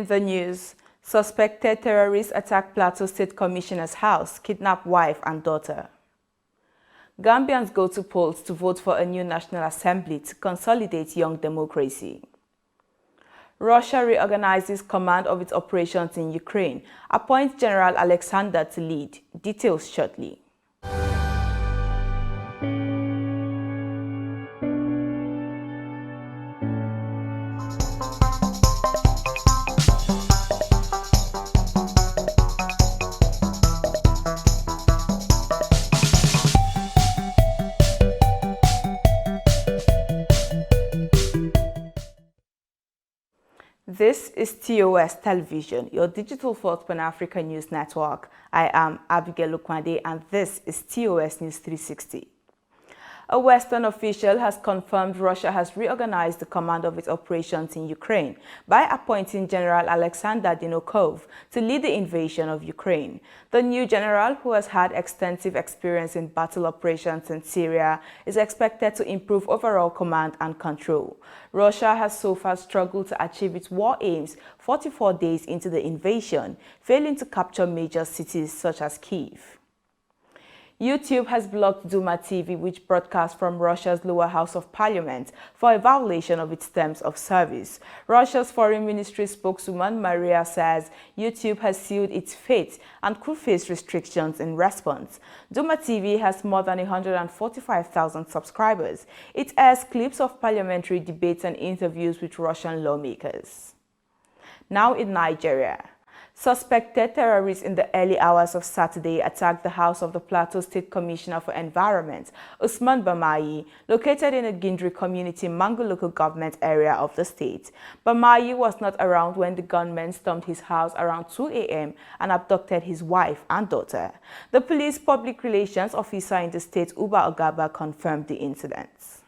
In the news, suspected terrorists attack Plateau State Commissioner's house, kidnap wife and daughter. Gambians go to polls to vote for a new National Assembly to consolidate young democracy. Russia reorganizes command of its operations in Ukraine, appoints General Alexander to lead. Details shortly. This is TOS Television, your digital-first Pan-African news network. I am Abigail Okwande, and this is TOS News 360. A Western official has confirmed Russia has reorganized the command of its operations in Ukraine by appointing General Alexander Dvornikov to lead the invasion of Ukraine. The new general, who has had extensive experience in battle operations in Syria, is expected to improve overall command and control. Russia has so far struggled to achieve its war aims 44 days into the invasion, failing to capture major cities such as Kyiv. YouTube has blocked Duma TV, which broadcasts from Russia's lower house of parliament, for a violation of its terms of service. Russia's foreign ministry spokeswoman Maria says YouTube has sealed its fate and could face restrictions in response. Duma TV has more than 145,000 subscribers. It airs clips of parliamentary debates and interviews with Russian lawmakers. Now in Nigeria. Suspected terrorists in the early hours of Saturday attacked the house of the Plateau State Commissioner for Environment, Usman Bamayi, located in a Gindri community, Mangu local government area of the state. Bamayi was not around when the gunmen stormed his house around 2 a.m. and abducted his wife and daughter. The police public relations officer in the state, Uba Ogaba, confirmed the incidents.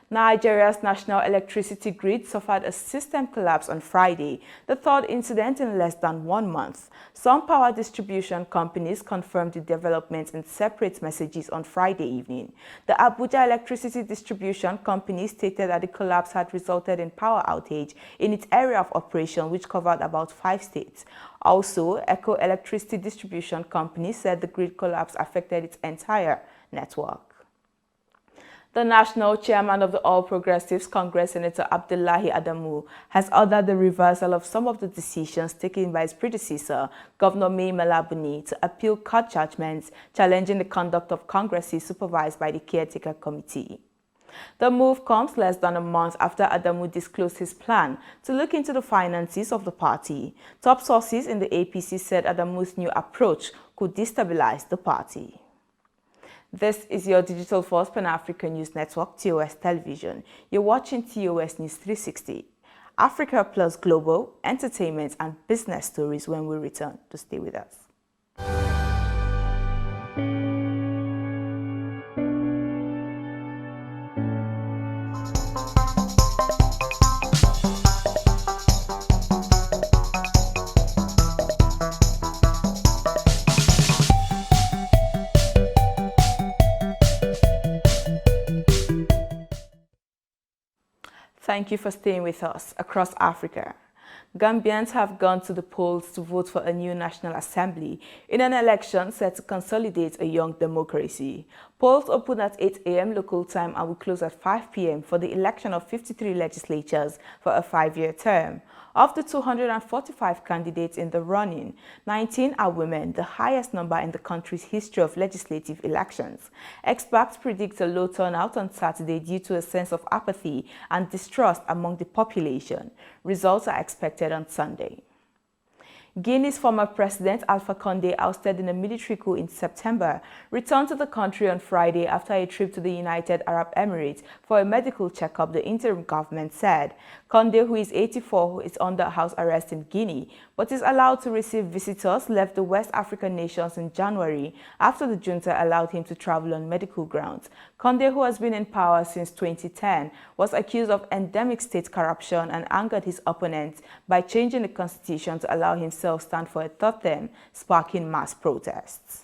Nigeria's national electricity grid suffered a system collapse on Friday, the third incident in less than 1 month. Some power distribution companies confirmed the developments in separate messages on Friday evening. The Abuja Electricity Distribution Company stated that the collapse had resulted in power outage in its area of operation, which covered about 5 states. Also, Echo Electricity Distribution Company said the grid collapse affected its entire network. The national chairman of the All Progressives Congress, Senator Abdullahi Adamu, has ordered the reversal of some of the decisions taken by his predecessor, Governor Mai Malabuni, to appeal court judgments challenging the conduct of congresses supervised by the caretaker committee. The move comes less than a month after Adamu disclosed his plan to look into the finances of the party. Top sources in the APC said Adamu's new approach could destabilize the party. This is your digital-first Pan-African news network, TOS Television. You're watching TOS News 360. Africa plus global, entertainment and business stories when we return. To stay with us. Thank you for staying with us. Across Africa, Gambians have gone to the polls to vote for a new National Assembly in an election set to consolidate a young democracy. Polls open at 8 a.m. local time and will close at 5 p.m. for the election of 53 legislatures for a 5-year term. Of the 245 candidates in the running, 19 are women, the highest number in the country's history of legislative elections. Experts predict a low turnout on Saturday due to a sense of apathy and distrust among the population. Results are expected on Sunday. Guinea's former president, Alpha Condé, ousted in a military coup in September, returned to the country on Friday after a trip to the United Arab Emirates for a medical checkup, the interim government said. Condé, who is 84, is under house arrest in Guinea, but is allowed to receive visitors, left the West African nations in January after the junta allowed him to travel on medical grounds. Condé, who has been in power since 2010, was accused of endemic state corruption and angered his opponents by changing the constitution to allow himself stand for a third term, sparking mass protests.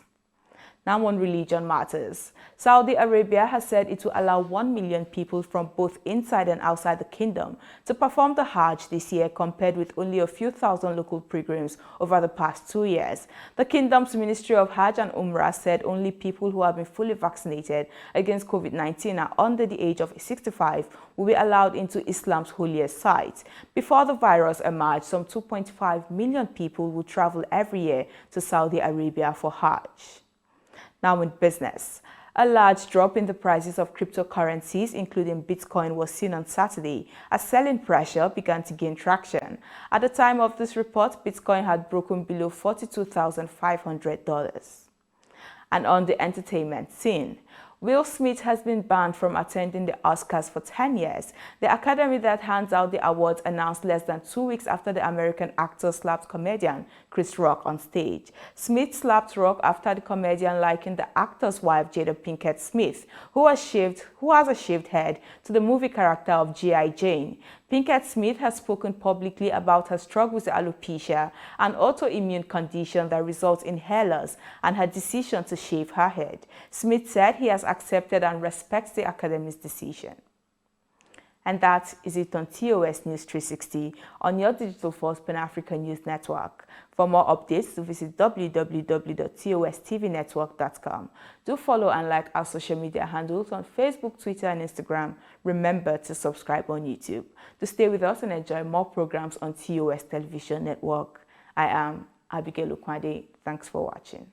Now on religion matters. Saudi Arabia has said it will allow 1 million people from both inside and outside the kingdom to perform the Hajj this year, compared with only a few thousand local pilgrims over the past 2 years. The kingdom's Ministry of Hajj and Umrah said only people who have been fully vaccinated against COVID-19 and under the age of 65 will be allowed into Islam's holiest site. Before the virus emerged, some 2.5 million people would travel every year to Saudi Arabia for Hajj. Now in business. A large drop in the prices of cryptocurrencies, including Bitcoin, was seen on Saturday as selling pressure began to gain traction. At the time of this report, Bitcoin had broken below $42,500. And on the entertainment scene, Will Smith has been banned from attending the Oscars for 10 years. The academy that hands out the awards announced less than 2 weeks after the American actor slapped comedian Chris Rock on stage. Smith slapped Rock after the comedian likened the actor's wife, Jada Pinkett Smith, who has a shaved head, to the movie character of G.I. Jane. Pinkett Smith has spoken publicly about her struggle with alopecia, an autoimmune condition that results in hair loss, and her decision to shave her head. Smith said he has accepted and respects the Academy's decision. And that is it on TOS News 360 on your digital first Pan-African News Network. For more updates, visit www.tostvnetwork.com. Do follow and like our social media handles on Facebook, Twitter, and Instagram. Remember to subscribe on YouTube. To stay with us and enjoy more programs on TOS Television Network. I am Abigail Lukwade. Thanks for watching.